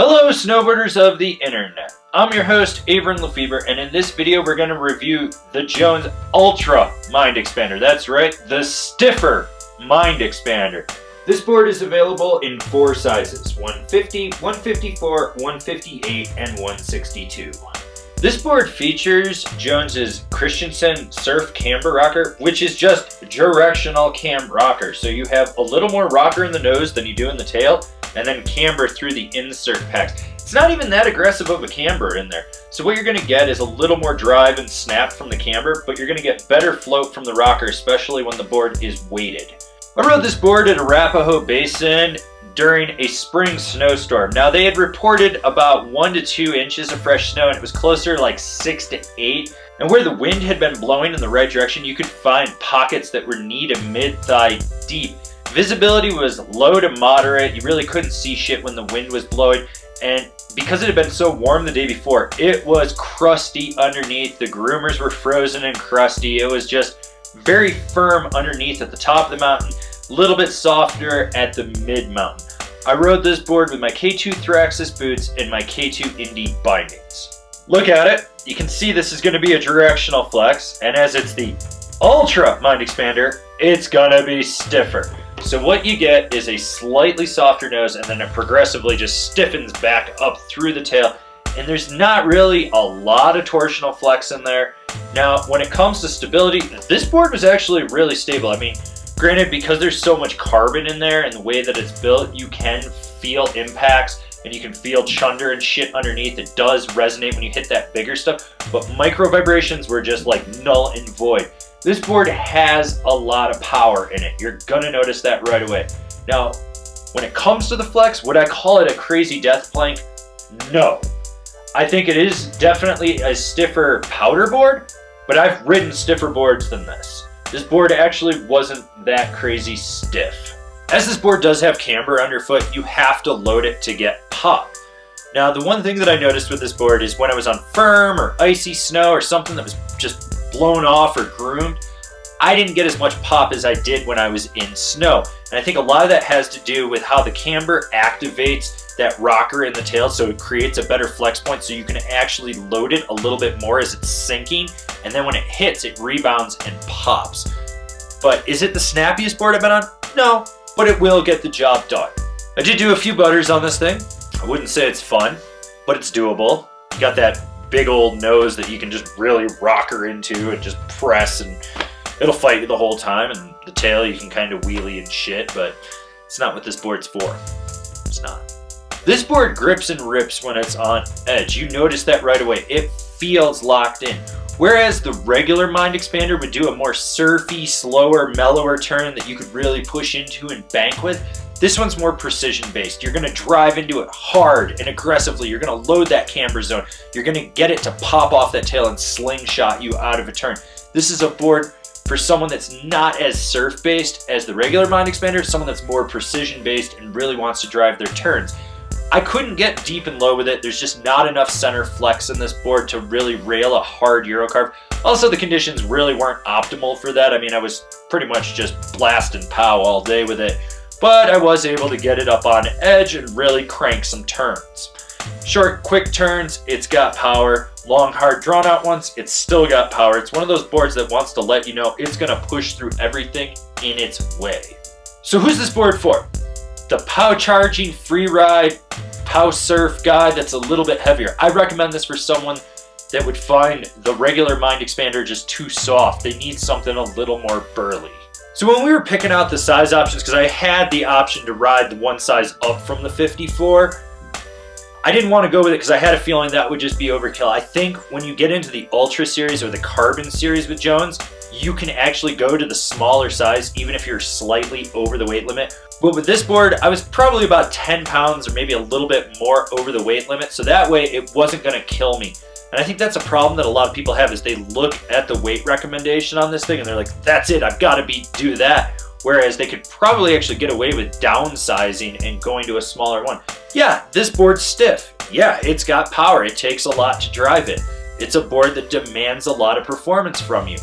Hello snowboarders of the internet. I'm your host Avran LeFeber, and in this video we're going to review the Jones Ultra Mind Expander. That's right, the stiffer Mind Expander. This board is available in 4 sizes, 150, 154, 158, and 162. This board features Jones's Christensen Surf Camber Rocker, which is just directional cam rocker. So you have a little more rocker in the nose than you do in the tail, and then camber through the insert packs. It's not even that aggressive of a camber in there. So what you're gonna get is a little more drive and snap from the camber, but you're gonna get better float from the rocker, especially when the board is weighted. I rode this board at Arapahoe Basin during a spring snowstorm. Now they had reported about 1 to 2 inches of fresh snow, and it was closer to like 6 to 8. And where the wind had been blowing in the right direction, you could find pockets that were knee to mid-thigh deep. Visibility was low to moderate. You really couldn't see shit when the wind was blowing. And because it had been so warm the day before, it was crusty underneath. The groomers were frozen and crusty. It was just very firm underneath at the top of the mountain, a little bit softer at the mid-mountain. I rode this board with my K2 Thraxis boots and my K2 Indy bindings. Look at it. You can see this is going to be a directional flex, and as it's the Ultra Mind Expander, it's going to be stiffer. So what you get is a slightly softer nose, and then it progressively just stiffens back up through the tail, and there's not really a lot of torsional flex in there. Now, when it comes to stability, this board was actually really stable. I mean, granted, because there's so much carbon in there and the way that it's built, you can feel impacts and you can feel chunder and shit underneath. It does resonate when you hit that bigger stuff, but micro vibrations were just like null and void. This board has a lot of power in it. You're gonna notice that right away. Now, when it comes to the flex, would I call it a crazy death plank? No. I think it is definitely a stiffer powder board, but I've ridden stiffer boards than this. This board actually wasn't that crazy stiff. As this board does have camber underfoot, you have to load it to get pop. Now, the one thing that I noticed with this board is when I was on firm or icy snow or something that was just blown off or groomed, I didn't get as much pop as I did when I was in snow. And I think a lot of that has to do with how the camber activates that rocker in the tail, so it creates a better flex point, so you can actually load it a little bit more as it's sinking, and then when it hits, it rebounds and pops. But is it the snappiest board I've been on? No, but it will get the job done. I did do a few butters on this thing. I wouldn't say it's fun, but it's doable. You got that big old nose that you can just really rocker into and just press, and it'll fight you the whole time, and the tail you can kind of wheelie and shit, but it's not what this board's for. It's not. This board grips and rips when it's on edge. You notice that right away. It feels locked in. Whereas the regular Mind Expander would do a more surfy, slower, mellower turn that you could really push into and bank with, this one's more precision-based. You're gonna drive into it hard and aggressively. You're gonna load that camber zone. You're gonna get it to pop off that tail and slingshot you out of a turn. This is a board for someone that's not as surf-based as the regular Mind Expander, someone that's more precision-based and really wants to drive their turns. I couldn't get deep and low with it. There's just not enough center flex in this board to really rail a hard Eurocarve. Also, the conditions really weren't optimal for that. I mean, I was pretty much just blast and pow all day with it, but I was able to get it up on edge and really crank some turns. Short, quick turns, it's got power. Long, hard, drawn out ones, it's still got power. It's one of those boards that wants to let you know it's gonna push through everything in its way. So who's this board for? The pow charging, free ride, pow surf guy that's a little bit heavier. I recommend this for someone that would find the regular Mind Expander just too soft. They need something a little more burly. So when we were picking out the size options, because I had the option to ride the one size up from the 54, I didn't want to go with it because I had a feeling that would just be overkill. I think when you get into the Ultra series or the Carbon series with Jones, you can actually go to the smaller size even if you're slightly over the weight limit. But with this board, I was probably about 10 pounds or maybe a little bit more over the weight limit, so that way it wasn't going to kill me. And I think that's a problem that a lot of people have, is they look at the weight recommendation on this thing and they're like, that's it, I've got to do that. Whereas they could probably actually get away with downsizing and going to a smaller one. Yeah, this board's stiff. Yeah, it's got power. It takes a lot to drive it. It's a board that demands a lot of performance from you.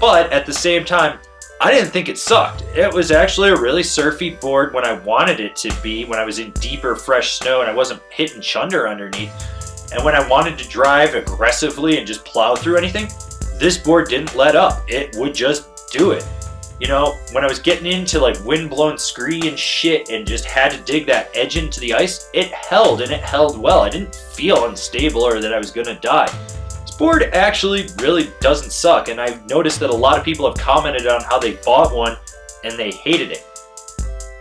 But at the same time, I didn't think it sucked. It was actually a really surfy board when I wanted it to be, when I was in deeper, fresh snow and I wasn't hitting chunder underneath. And when I wanted to drive aggressively and just plow through anything, this board didn't let up. It would just do it. You know, when I was getting into like wind-blown scree and shit and just had to dig that edge into the ice, it held, and it held well. I didn't feel unstable or that I was gonna die. This board actually really doesn't suck, and I've noticed that a lot of people have commented on how they bought one and they hated it.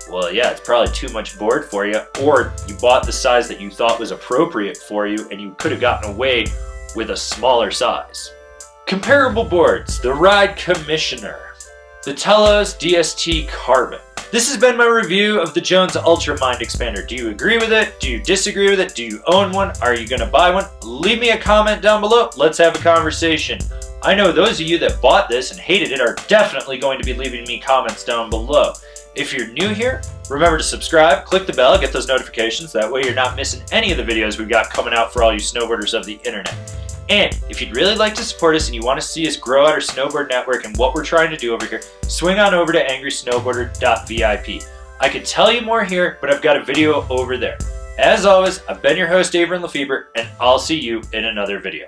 Well, yeah, it's probably too much board for you, or you bought the size that you thought was appropriate for you and you could have gotten away with a smaller size. Comparable boards, the Ride Commissioner. The Telos DST Carbon. This has been my review of the Jones Ultra Mind Expander. Do you agree with it? Do you disagree with it? Do you own one? Are you going to buy one? Leave me a comment down below. Let's have a conversation. I know those of you that bought this and hated it are definitely going to be leaving me comments down below. If you're new here, remember to subscribe, click the bell, get those notifications. That way you're not missing any of the videos we've got coming out for all you snowboarders of the internet. And if you'd really like to support us and you want to see us grow out our snowboard network and what we're trying to do over here, swing on over to angrysnowboarder.vip. I could tell you more here, but I've got a video over there. As always, I've been your host, Avran LeFeber, and I'll see you in another video.